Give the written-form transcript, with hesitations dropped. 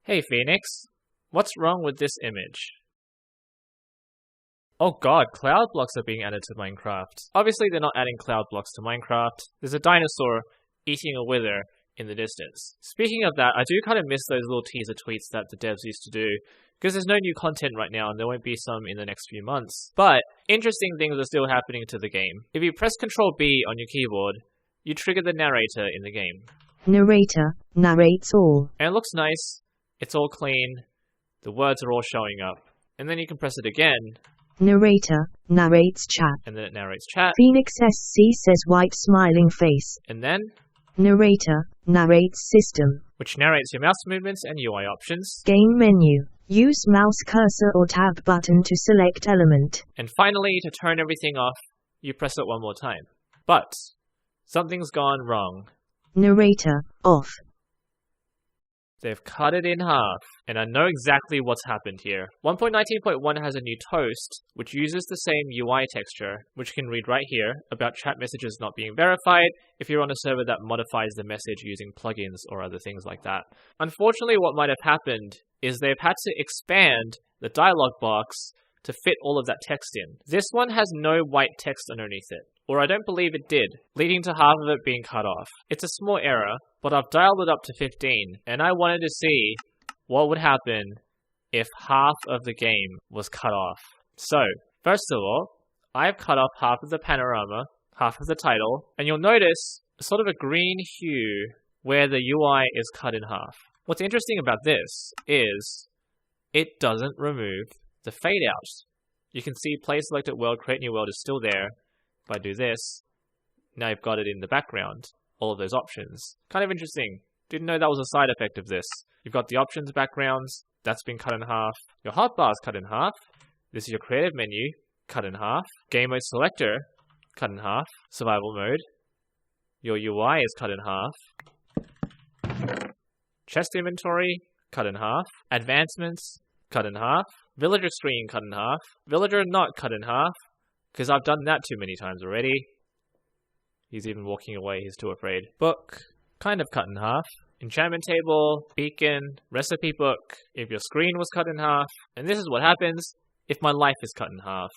Hey Phoenix, what's wrong with this image? Oh god, cloud blocks are being added to Minecraft. Obviously they're not adding cloud blocks to Minecraft. There's a dinosaur eating a wither in the distance. Speaking of that, I do kind of miss those little teaser tweets that the devs used to do, because there's no new content right now and there won't be some in the next few months. But interesting things are still happening to the game. If you press Ctrl B on your keyboard, you trigger the narrator in the game. Narrator narrates all. And it looks nice, it's all clean, the words are all showing up. And then you can press it again. Narrator narrates chat. And then it narrates chat. Phoenix SC says white smiling face. And then Narrator narrates system, which narrates your mouse movements and UI options. Game menu. Use mouse cursor or tab button to select element. And finally, to turn everything off, you press it one more time. But something's gone wrong. Narrator off. They've cut it in half, and I know exactly what's happened here. 1.19.1 has a new toast, which uses the same UI texture, which you can read right here, about chat messages not being verified if you're on a server that modifies the message using plugins or other things like that. Unfortunately, what might have happened is they've had to expand the dialog box to fit all of that text in. This one has no white text underneath it, or I don't believe it did, leading to half of it being cut off. It's a small error, but I've dialed it up to 15, and I wanted to see what would happen if half of the game was cut off. So, first of all, I've cut off half of the panorama, half of the title, and you'll notice sort of a green hue where the UI is cut in half. What's interesting about this is it doesn't remove the fade out. You can see play selected world, create new world is still there. If I do this, now you've got it in the background. All of those options. Kind of interesting. Didn't know that was a side effect of this. You've got the options backgrounds, that's been cut in half. Your hotbar is cut in half. This is your creative menu, cut in half. Game mode selector, cut in half. Survival mode. Your UI is cut in half. Chest inventory, cut in half. Advancements, cut in half. Villager screen, cut in half. Villager not cut in half, because I've done that too many times already. He's even walking away, he's too afraid. Book, kind of cut in half. Enchantment table, beacon, recipe book, if your screen was cut in half. And this is what happens if my life is cut in half.